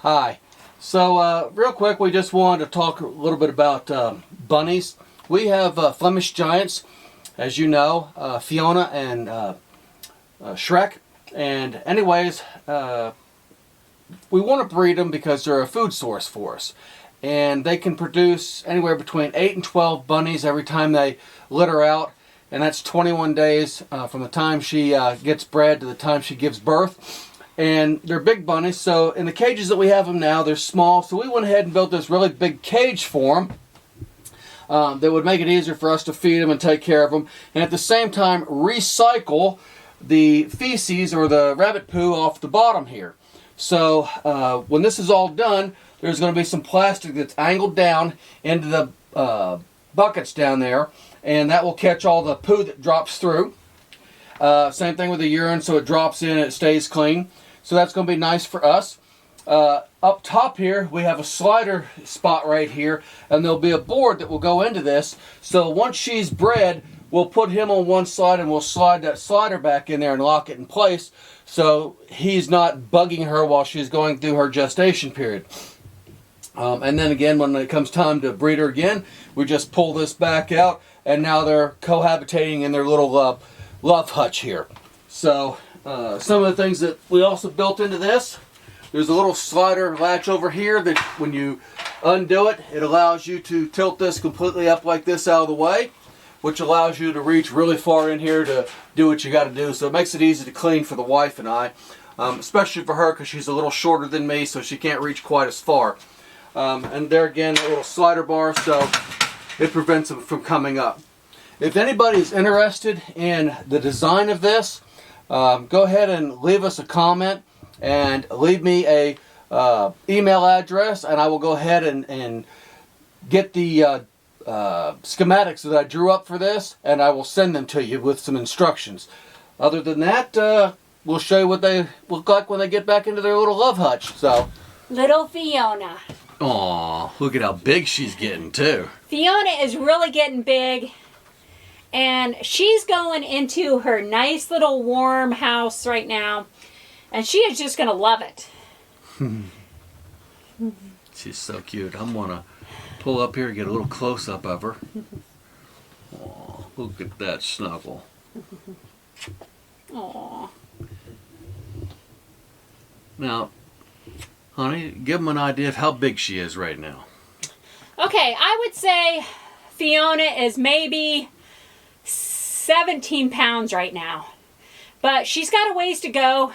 Hi. So real quick, we just wanted to talk a little bit about bunnies. We have Flemish Giants, as you know, Fiona and Shrek. And anyways, we want to breed them because they're a food source for us. And they can produce anywhere between 8 and 12 bunnies every time they litter out. And that's 21 days from the time she gets bred to the time she gives birth. And they're big bunnies, so in the cages that we have them now, they're small. So we went ahead and built this really big cage for them that would make it easier for us to feed them and take care of them. And at the same time, recycle the feces or the rabbit poo off the bottom here. So when this is all done, there's going to be some plastic that's angled down into the buckets down there. And that will catch all the poo that drops through. Same thing with the urine, so it drops in and it stays clean. So that's going to be nice for us. Up top here, we have a slider spot right here, and there'll be a board that will go into this. So once she's bred, we'll put him on one side and we'll slide that slider back in there and lock it in place so he's not bugging her while she's going through her gestation period. And then again, when it comes time to breed her again, we just pull this back out, and now they're cohabitating in their little love hutch here. So some of the things that we also built into this, there's a little slider latch over here that when you undo it, it allows you to tilt this completely up like this out of the way, which allows you to reach really far in here to do what you got to do. So it makes it easy to clean for the wife and I, especially for her because she's a little shorter than me, so she can't reach quite as far. And there again, a little slider bar, so it prevents them from coming up. If anybody's interested in the design of this, go ahead and leave us a comment and leave me a email address, and I will go ahead and get the schematics that I drew up for this, and I will send them to you with some instructions. Other than that, we'll show you what they look like when they get back into their little love hutch. So, little Fiona. Aw, look at how big she's getting too. Fiona is really getting big. And she's going into her nice little warm house right now. And she is just going to love it. She's so cute. I'm going to pull up here and get a little close-up of her. Aw, look at that snuggle. Aw. Now, honey, give them an idea of how big she is right now. Okay, I would say Fiona is maybe 17 pounds right now, but she's got a ways to go,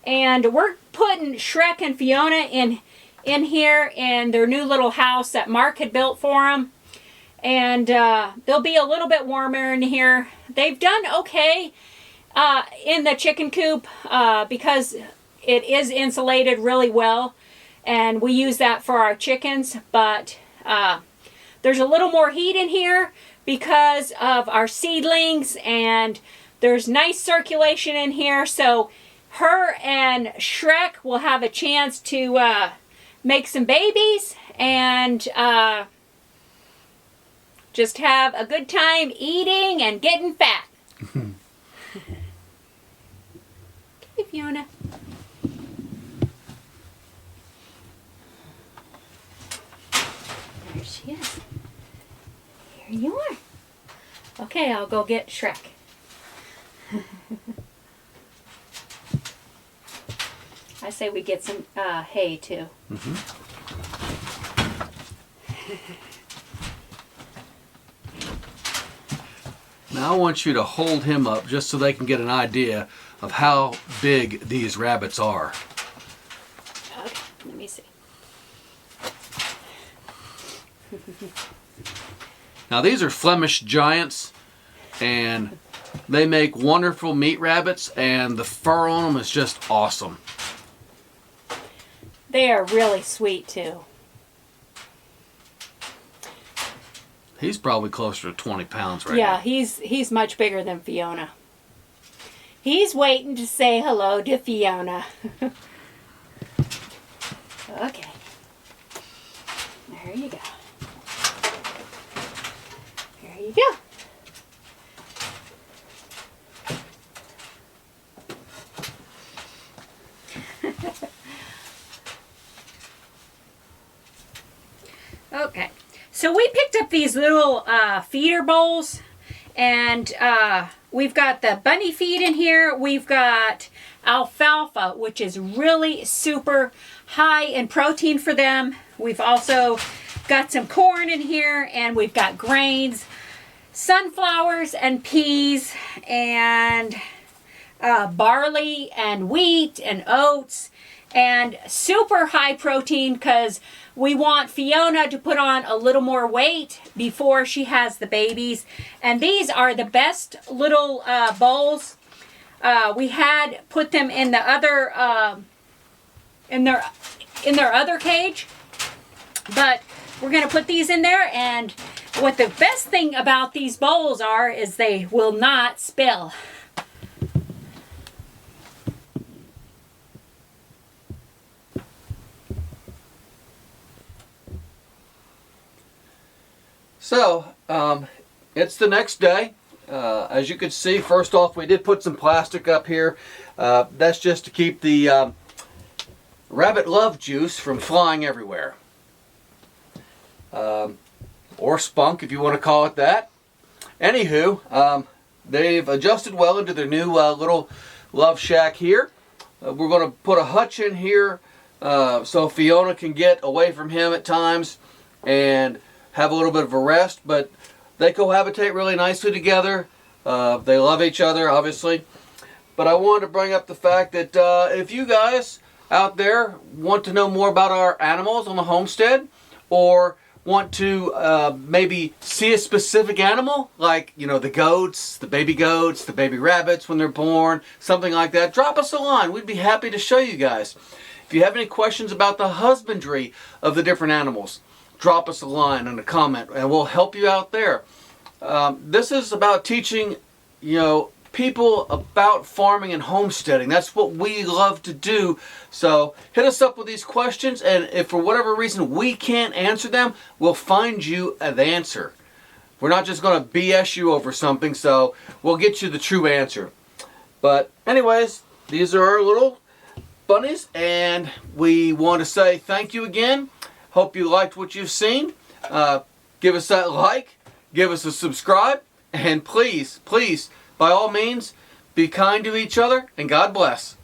and we're putting Shrek and Fiona in here in their new little house that Mark had built for them, and they'll be a little bit warmer in here. They've done okay in the chicken coop because it is insulated really well, and we use that for our chickens, but there's a little more heat in here because of our seedlings, and there's nice circulation in here, so her and Shrek will have a chance to make some babies and just have a good time eating and getting fat. Hey, Fiona. There she is. Here you are. Okay, I'll go get Shrek. I say we get some hay too. Now I want you to hold him up just so they can get an idea of how big these rabbits are. Okay, let me see. Now these are Flemish Giants, and they make wonderful meat rabbits, and the fur on them is just awesome. They are really sweet too. He's probably closer to 20 pounds right now. Yeah, he's much bigger than Fiona. He's waiting to say hello to Fiona. Okay. There you go. There you go. So we picked up these little feeder bowls, and we've got the bunny feed in here. We've got alfalfa, which is really super high in protein for them. We've also got some corn in here, and we've got grains, sunflowers and peas, and barley and wheat and oats, and super high protein because we want Fiona to put on a little more weight before she has the babies. And these are the best little bowls. We had put them in the other in their other cage, but we're gonna put these in there. And what the best thing about these bowls are is they will not spill. So, it's the next day. As you can see, first off, we did put some plastic up here. That's just to keep the rabbit love juice from flying everywhere. Or spunk, if you want to call it that. Anywho, they've adjusted well into their new little love shack here. We're going to put a hutch in here so Fiona can get away from him at times and have a little bit of a rest, but they cohabitate really nicely together. They love each other, obviously. But I wanted to bring up the fact that if you guys out there want to know more about our animals on the homestead, or want to maybe see a specific animal, like, you know, the goats, the baby rabbits when they're born, something like that, drop us a line. We'd be happy to show you guys. If you have any questions about the husbandry of the different animals, drop us a line and a comment, and we'll help you out there. This is about teaching, you know, people about farming and homesteading. That's what we love to do. So hit us up with these questions, and if for whatever reason we can't answer them, we'll find you an answer. We're not just going to BS you over something, so we'll get you the true answer. But anyways, these are our little bunnies, and we want to say thank you again. Hope you liked what you've seen. Give us that like, give us a subscribe, and please, please, by all means, be kind to each other, and God bless.